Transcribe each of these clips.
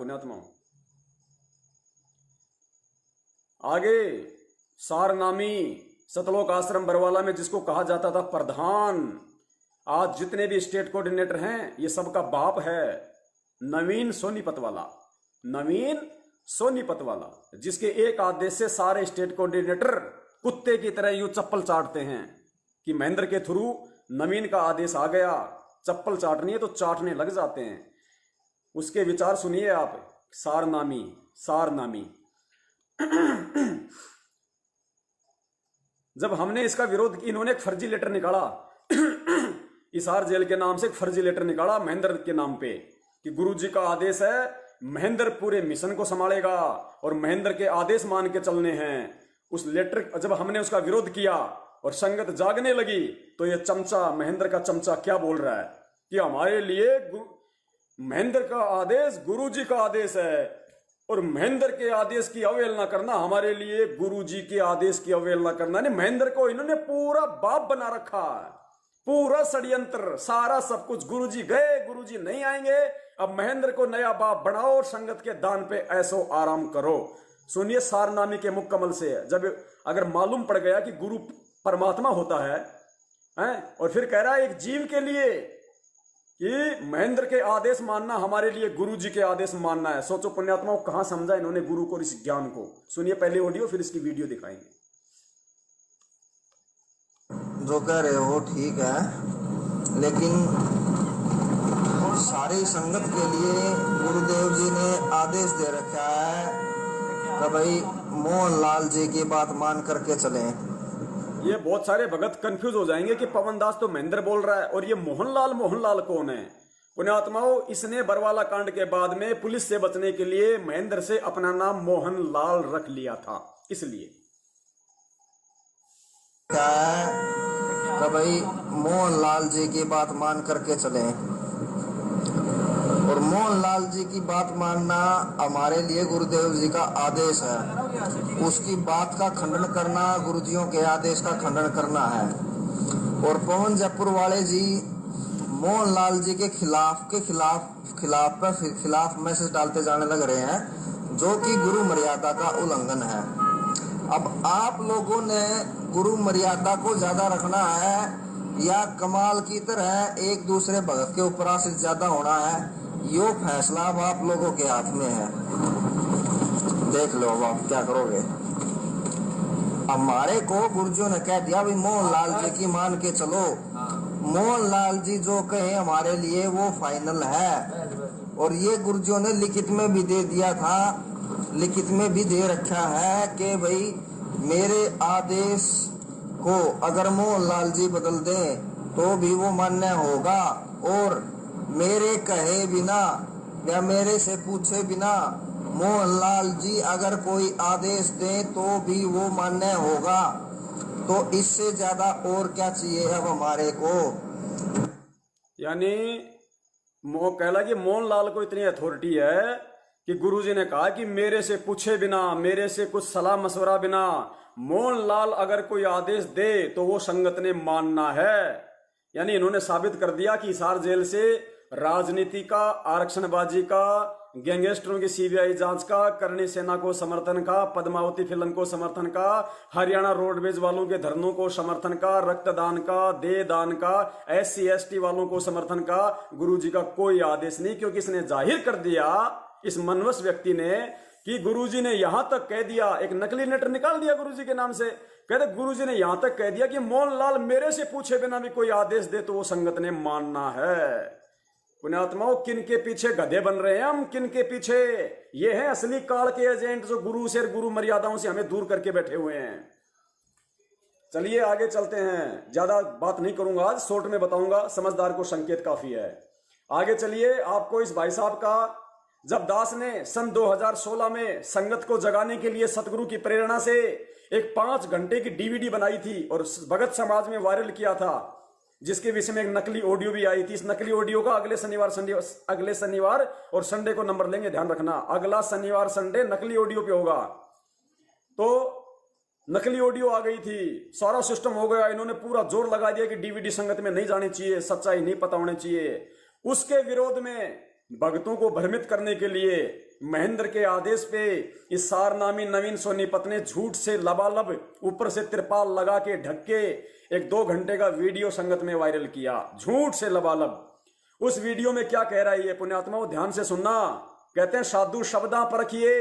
पुण्यात्मा। आगे सारनामी सतलोक आश्रम बरवाला में जिसको कहा जाता था प्रधान, आज जितने भी स्टेट कोऑर्डिनेटर हैं ये सबका बाप है नवीन सोनीपत वाला। नवीन सोनीपत वाला जिसके एक आदेश से सारे स्टेट कोऑर्डिनेटर कुत्ते की तरह यूं चप्पल चाटते हैं कि महेंद्र के थ्रू नवीन का आदेश आ गया, चप्पल चाटनी है तो चाटने लग जाते हैं। उसके विचार सुनिए आप। सारनामी सारनामी जब हमने इसका विरोध किया, इन्होंने एक फर्जी लेटर निकाला हिसार जेल के नाम से एक फर्जी लेटर निकाला महेंद्र के नाम पे कि गुरुजी का आदेश है, महेंद्र पूरे मिशन को संभालेगा और महेंद्र के आदेश मान के चलने हैं। उस लेटर जब हमने उसका विरोध किया और संगत जागने लगी तो ये चमचा, महेंद्र का चमचा क्या बोल रहा है कि हमारे लिए महेंद्र का आदेश गुरुजी का आदेश है और महेंद्र के आदेश की अवहेलना करना हमारे लिए गुरुजी के आदेश की अवहेलना करना। नहीं, महेंद्र को इन्होंने पूरा बाप बना रखा है, पूरा षड्यंत्र, सारा सब कुछ। गुरुजी गए, गुरुजी नहीं आएंगे, अब महेंद्र को नया बाप बनाओ और संगत के दान पे ऐसो आराम करो। सुनिए सारनामी के मुकम्मल से, जब अगर मालूम पड़ गया कि गुरु परमात्मा होता है और फिर कह रहा है एक जीव के लिए कि महेंद्र के आदेश मानना हमारे लिए गुरुजी के आदेश मानना है। सोचो पुण्यात्माओं कहां समझा इन्होंने गुरु को, इस ज्ञान को। सुनिए पहले ऑडियो फिर इसकी वीडियो दिखाएंगे। जो कह रहे हो ठीक है, लेकिन सारी संगत के लिए गुरुदेव जी ने आदेश दे रखा है कि भाई मोहनलाल जी की बात मान करके चलें। ये बहुत सारे भगत कंफ्यूज हो जाएंगे कि पवन दास तो महेंद्र बोल रहा है और ये मोहनलाल, मोहनलाल कौन है? पुण्यात्माओं, इसने बरवाला कांड के बाद में पुलिस से बचने के लिए महेंद्र से अपना नाम मोहनलाल रख लिया था। इसलिए क्या है कि भाई मोहनलाल जी की बात मान करके चलें और मोहनलाल जी की बात मानना हमारे लिए गुरुदेव जी का आदेश है। उसकी बात का खंडन करना गुरुजियों के आदेश का खंडन करना है। और पवन जयपुर वाले जी मोहनलाल जी के खिलाफ मैसेज डालते जाने लग रहे हैं, जो कि गुरु मर्यादा का उल्लंघन है। अब आप लोगों ने गुरु मर्यादा को ज्यादा रखना है या कमाल की तरह एक दूसरे भगत के ऊपर आश्रित ज्यादा होना है, यो फैसला अब आप लोगों के हाथ में है। देख लो अब आप क्या करोगे। हमारे को गुरुजियों ने कह दिया भाई मोहनलाल जी की मान के चलो, मोहनलाल जी जो कहे हमारे लिए वो फाइनल है। और ये गुरुजियों ने लिखित में भी दे दिया था, लिखित में भी दे रखा है कि भाई मेरे आदेश को अगर मोहनलाल जी बदल दें तो भी वो मान्य होगा और मेरे कहे बिना या मेरे से पूछे बिना मोहनलाल जी अगर कोई आदेश दें तो भी वो मान्य होगा। तो इससे ज्यादा और क्या चाहिए अब हमारे को। यानी कहला कि मोहनलाल को इतनी अथॉरिटी है कि गुरुजी ने कहा कि मेरे से पूछे बिना, मेरे से कुछ सलाह मशवरा बिना मोहनलाल अगर कोई आदेश दे तो वो संगत ने मानना है। यानी इन्होंने साबित कर दिया कि हिसार जेल से राजनीति का, आरक्षणबाजी का, गैंगस्टरों की सीबीआई जांच का, करणी सेना को समर्थन का, पद्मावती फिल्म को समर्थन का, हरियाणा रोडवेज वालों के धरनों को समर्थन का, रक्तदान का, देह दान का, SC ST वालों को समर्थन का गुरुजी का कोई आदेश नहीं, क्योंकि इसने जाहिर कर दिया, इस मनवश व्यक्ति ने, कि गुरुजी ने यहां तक कह दिया, एक नकली लेटर निकाल दिया गुरुजी के नाम से, कहते गुरुजी ने यहां तक कह दिया कि मोहनलाल मेरे से पूछे बिना भी कोई आदेश दे तो वो संगत ने मानना है। पुण्यात्माओं, किन के पीछे गधे बन रहे हैं हम, किन के पीछे? ये हैं असली काल के एजेंट जो गुरु से, गुरु मर्यादाओं से हमें दूर करके बैठे हुए हैं। चलिए आगे चलते हैं, ज्यादा बात नहीं करूंगा आज, शॉर्ट में बताऊंगा, समझदार को संकेत काफी है। आगे चलिए, आपको इस भाई साहब का, जब दास ने सन 2016 में संगत को जगाने के लिए सतगुरु की प्रेरणा से एक 5 घंटे की DVD बनाई थी और भगत समाज में वायरल किया था, जिसके विषय में एक नकली ऑडियो भी आई थी। इस नकली ऑडियो का अगले शनिवार और संडे को नंबर लेंगे, ध्यान रखना, अगला शनिवार संडे नकली ऑडियो पे होगा। तो नकली ऑडियो आ गई थी, सारा सिस्टम हो गया, इन्होंने पूरा जोर लगा दिया कि DVD संगत में नहीं जानी चाहिए, सच्चाई नहीं पता होनी चाहिए। उसके विरोध में भक्तों को भ्रमित करने के लिए महेंद्र के आदेश पे इस सारनामी नवीन सोनीपत ने झूठ से लबालब ऊपर से तिरपाल लगा के ढक के एक 2 घंटे का वीडियो संगत में वायरल किया, झूठ से लबालब। उस वीडियो में क्या कह रहा है ये पुण्यात्माओं, ध्यान से सुनना। कहते हैं साधु शब्दा परखिए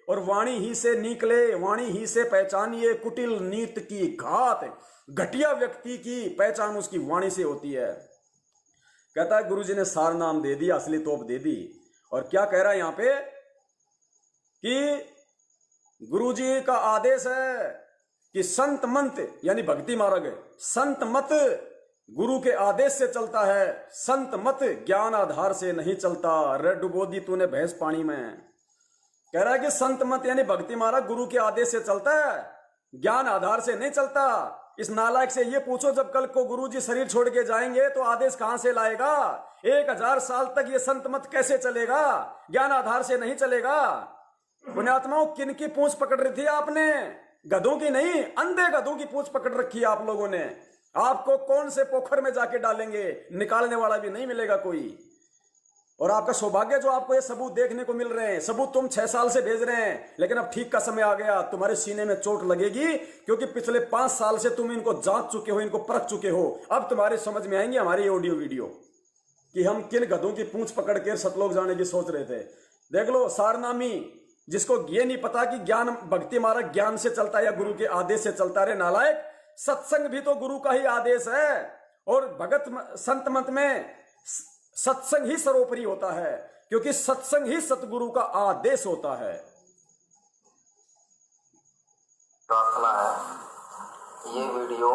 और वाणी ही से निकले, वाणी ही से पहचानिए कुटिल नीत की घात। घटिया व्यक्ति की पहचान उसकी वाणी से होती है। कहता है गुरुजी ने सार नाम दे दिया, असली तोप दे दी। और क्या कह रहा है यहां पे कि गुरुजी का आदेश है कि संत मंत यानी भक्ति मार्ग, संत मत गुरु के आदेश से चलता है, संत मत ज्ञान आधार से नहीं चलता। रे डुबो दी तूने भैंस पानी में। कह रहा है कि संत मत यानी भक्ति मार्ग गुरु के आदेश से चलता है, ज्ञान आधार से नहीं चलता। इस नालायक से ये पूछो जब कल को गुरुजी शरीर छोड़ के जाएंगे तो आदेश कहां से लाएगा? 1000 साल तक ये संत मत कैसे चलेगा? ज्ञान आधार से नहीं चलेगा। पुण्यात्माओं, किनकी पूंछ पकड़ रही थी आपने? गधों की नहीं, अंधे गधों की पूंछ पकड़ रखी है आप लोगों ने। आपको कौन से पोखर में जाके डालेंगे, निकालने वाला भी नहीं मिलेगा कोई। और आपका सौभाग्य जो आपको ये सबूत देखने को मिल रहे हैं। सबूत तुम 6 साल से भेज रहे हैं, लेकिन अब ठीक का समय आ गया, तुम्हारे सीने में चोट लगेगी, क्योंकि पिछले 5 साल से तुम इनको जांच चुके हो, इनको परख चुके हो। अब तुम्हारे समझ में आएंगे हमारे ऑडियो वीडियो कि हम किन गधों की पूंछ पकड़ के सतलोक जाने की सोच रहे थे। देख लो, सारनामी जिसको ये नहीं पता कि ज्ञान भक्ति मार्ग ज्ञान से चलता है या गुरु के आदेश से चलता। रे नालायक, सत्संग भी तो गुरु का ही आदेश है। और भगत संत मत में सत्संग ही सर्वोपरि होता है, क्योंकि सत्संग ही सतगुरु का आदेश होता है। प्रार्थना है ये वीडियो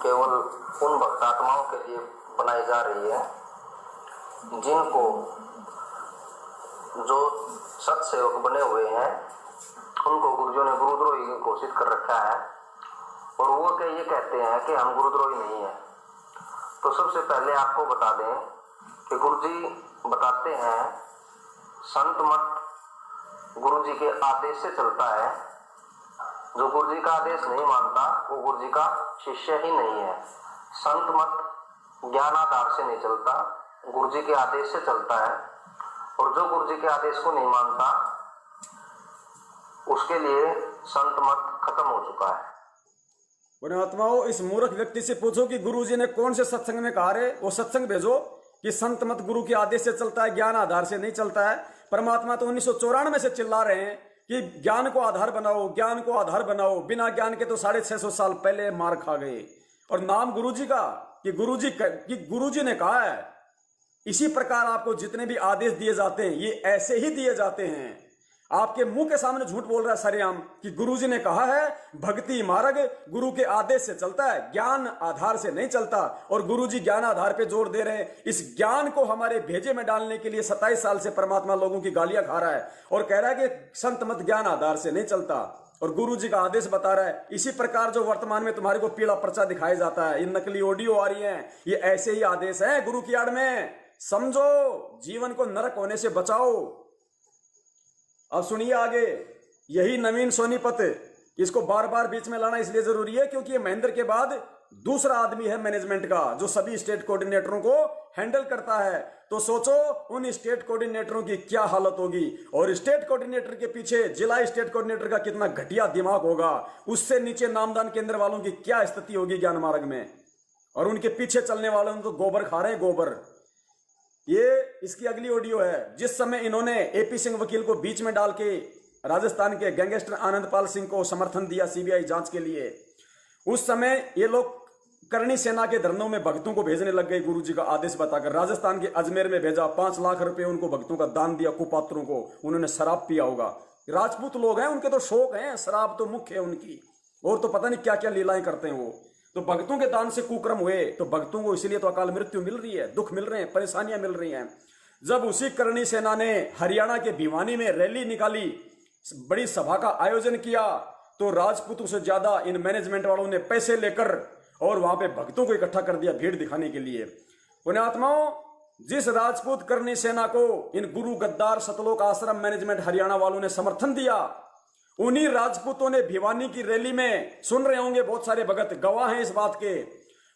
केवल उन भक्तात्माओं के लिए बनाई जा रही है जिनको जो सत सेवक बने हुए हैं उनको गुरुजों ने गुरुद्रोही घोषित कर रखा है, और वो ये कहते हैं कि हम गुरुद्रोही नहीं है। तो सबसे पहले आपको बता दें कि गुरुजी बताते हैं संत मत गुरुजी के आदेश से चलता है। जो गुरुजी का आदेश नहीं मानता वो गुरुजी का शिष्य ही नहीं है। संत मत ज्ञानाधार से नहीं चलता, गुरुजी के आदेश से चलता है। और जो गुरुजी के आदेश को नहीं मानता उसके लिए संत मत खत्म हो चुका है। पुण्यात्माओं, इस मूर्ख व्यक्ति से पूछो कि गुरुजी ने कौन से सत्संग में कहा रे, वो सत्संग भेजो कि संत मत गुरु के आदेश से चलता है, ज्ञान आधार से नहीं चलता है। परमात्मा तो 1994 से चिल्ला रहे हैं कि ज्ञान को आधार बनाओ, ज्ञान को आधार बनाओ। बिना ज्ञान के तो 650 साल पहले मार खा गए। और नाम गुरुजी का कि गुरुजी ने कहा है। इसी प्रकार आपको जितने भी आदेश दिए जाते हैं ये ऐसे ही दिए जाते हैं। आपके मुंह के सामने झूठ बोल रहा है सरेआम कि गुरुजी ने कहा है भक्ति मार्ग गुरु के आदेश से चलता है, ज्ञान आधार से नहीं चलता। और गुरुजी ज्ञान आधार पे जोर दे रहे हैं। इस ज्ञान को हमारे भेजे में डालने के लिए 27 साल से परमात्मा लोगों की गालियां खा रहा है और कह रहा है कि संत मत ज्ञान आधार से नहीं चलता, और गुरुजी का आदेश बता रहा है। इसी प्रकार जो वर्तमान में तुम्हारे को पीला पर्चा दिखाया जाता है, ये नकली ऑडियो आ रही है, ये ऐसे ही आदेश है गुरु की आड़ में। समझो, जीवन को नरक होने से बचाओ। अब सुनिए आगे, यही नवीन सोनीपत, इसको बार बार बीच में लाना इसलिए जरूरी है क्योंकि ये महेंद्र के बाद दूसरा आदमी है मैनेजमेंट का जो सभी स्टेट कोऑर्डिनेटरों को हैंडल करता है। तो सोचो उन स्टेट कोऑर्डिनेटरों की क्या हालत होगी, और स्टेट कोऑर्डिनेटर के पीछे जिला स्टेट कोऑर्डिनेटर का कितना घटिया दिमाग होगा, उससे नीचे नामदान केंद्र वालों की क्या स्थिति होगी ज्ञान मार्ग में, और उनके पीछे चलने वालों तो गोबर खा रहे हैं, गोबर। ये इसकी अगली ऑडियो है। जिस समय इन्होंने एपी सिंह वकील को बीच में डाल के राजस्थान के गैंगस्टर आनंदपाल सिंह को समर्थन दिया सीबीआई जांच के लिए, उस समय ये लोग करणी सेना के धरनों में भक्तों को भेजने लग गए गुरुजी का आदेश बताकर। राजस्थान के अजमेर में भेजा, 5 लाख रुपए उनको भक्तों का दान दिया, कुपात्रों को। उन्होंने शराब पिया होगा, राजपूत लोग हैं, उनके तो शौक हैं, शराब तो मुख्य है उनकी, और तो पता नहीं क्या क्या लीलाएं करते हैं वो। तो भक्तों के दान से कुक्रम हुए, तो भक्तों को इसलिए तो अकाल मृत्यु मिल रही है, दुख मिल रहे हैं, परेशानियां मिल रही हैं। जब उसी करणी सेना ने हरियाणा के भिवानी में रैली निकाली, बड़ी सभा का आयोजन किया, तो राजपूतों से ज्यादा इन मैनेजमेंट वालों ने पैसे लेकर और वहां पे भक्तों को इकट्ठा कर दिया भीड़ दिखाने के लिए। पुण्यात्माओं, जिस राजपूत करणी सेना को इन गुरु गद्दार सतलोक आश्रम मैनेजमेंट हरियाणा वालों ने समर्थन दिया, उन्हीं राजपूतों ने भिवानी की रैली में, सुन रहे होंगे बहुत सारे भगत गवाह हैं इस बात के,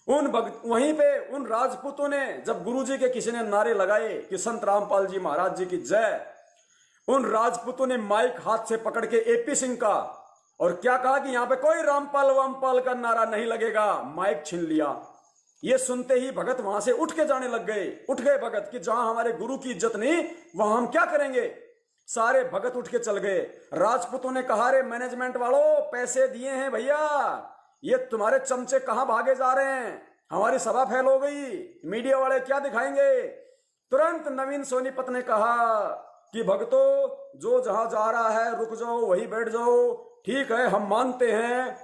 वहीं पे उन राजपूतों ने जब गुरुजी के किसी ने नारे लगाए कि संत रामपाल जी महाराज जी की जय, उन राजपूतों ने माइक हाथ से पकड़ के एपी सिंह का और क्या कहा कि यहां पे कोई रामपाल वामपाल का नारा नहीं लगेगा, माइक छीन लिया। ये सुनते ही भगत वहां से उठ के जाने लग गए। उठ गए भगत कि जहां हमारे गुरु की इज्जत नहीं वहां हम क्या करेंगे। सारे भगत उठ के चल गए। राजपूतों ने कहा, रे मैनेजमेंट वालों, पैसे दिए हैं भैया, ये तुम्हारे चमचे कहां भागे जा रहे हैं, हमारी सभा फेल हो गई, मीडिया वाले क्या दिखाएंगे। तुरंत नवीन सोनीपत ने कहा कि भक्तों, जो जहां जा रहा है रुक जाओ, वहीं बैठ जाओ। ठीक है, हम मानते हैं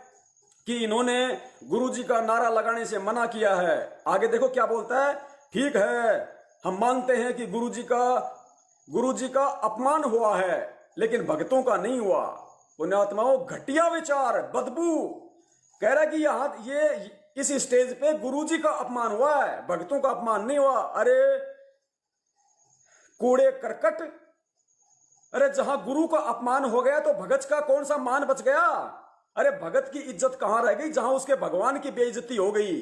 कि इन्होंने गुरुजी का नारा लगाने से मना किया है। आगे देखो क्या बोलता है, ठीक है, हम मानते हैं कि गुरुजी का अपमान हुआ है, लेकिन भक्तों का नहीं हुआ। पुण्यात्माओं, घटिया विचार, बदबू। कह रहा है कि यहां ये इस स्टेज पे गुरुजी का अपमान हुआ है, भक्तों का अपमान नहीं हुआ। अरे कूड़े करकट, अरे जहां गुरु का अपमान हो गया तो भगत का कौन सा मान बच गया। अरे भगत की इज्जत कहां रह गई जहां उसके भगवान की बेइज्जती हो गई।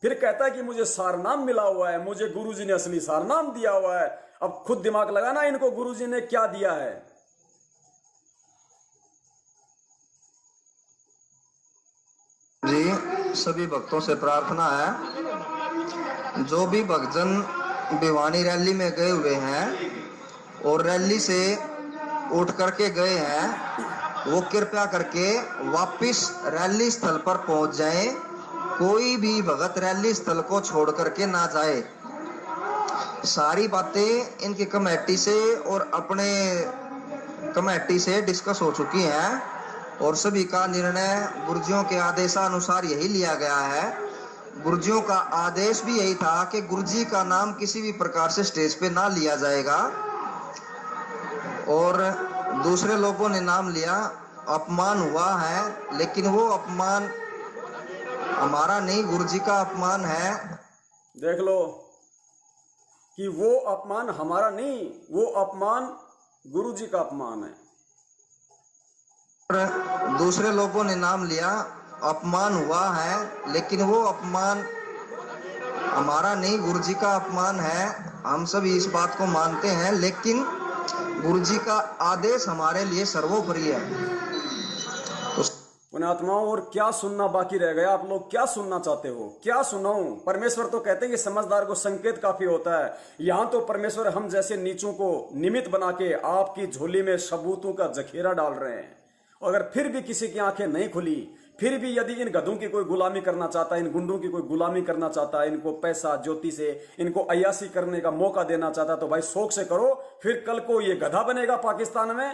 फिर कहता है कि मुझे सारनाम मिला हुआ है, मुझे गुरुजी ने असली सारनाम दिया हुआ है। अब खुद दिमाग लगाना इनको गुरुजी ने क्या दिया है। जी, सभी भक्तों से प्रार्थना है, जो भी भक्तजन भिवानी रैली में गए हुए हैं और रैली से उठ करके गए हैं, वो कृपया करके वापिस रैली स्थल पर पहुंच जाएं। कोई भी भगत रैली स्थल को छोड़ करके ना जाए। सारी बातें इनकी कमेटी से और अपने कमेटी से डिस्कस हो चुकी हैं और सभी का निर्णय गुरुजियों के आदेशानुसार यही लिया गया है। गुरुजियों का आदेश भी यही था कि गुरुजी का नाम किसी भी प्रकार से स्टेज पे ना लिया जाएगा, और दूसरे लोगों ने नाम लिया, अपमान हुआ है, लेकिन वो अपमान हमारा नहीं, गुरुजी का अपमान है। देख लो कि वो अपमान हमारा नहीं, वो अपमान गुरुजी का अपमान है। और दूसरे लोगों ने नाम लिया, अपमान हुआ है, लेकिन वो अपमान हमारा नहीं, गुरुजी का अपमान है। हम सभी इस बात को मानते हैं, लेकिन गुरुजी का आदेश हमारे लिए सर्वोपरि है। पुण्यात्माओं, और क्या सुनना बाकी रह गया। आप लोग क्या सुनना चाहते हो, क्या सुनाऊं। परमेश्वर तो कहते हैं कि समझदार को संकेत काफी होता है। यहां तो परमेश्वर हम जैसे नीचों को निमित्त बना के आपकी झोली में सबूतों का जखीरा डाल रहे हैं। अगर फिर भी किसी की आंखें नहीं खुली, फिर भी यदि इन गधों की कोई गुलामी करना चाहता है, इन गुंडों की कोई गुलामी करना चाहता है, इनको पैसा ज्योति से इनको अय्यासी करने का मौका देना चाहता है, तो भाई शौक से करो। फिर कल को ये गधा बनेगा पाकिस्तान में।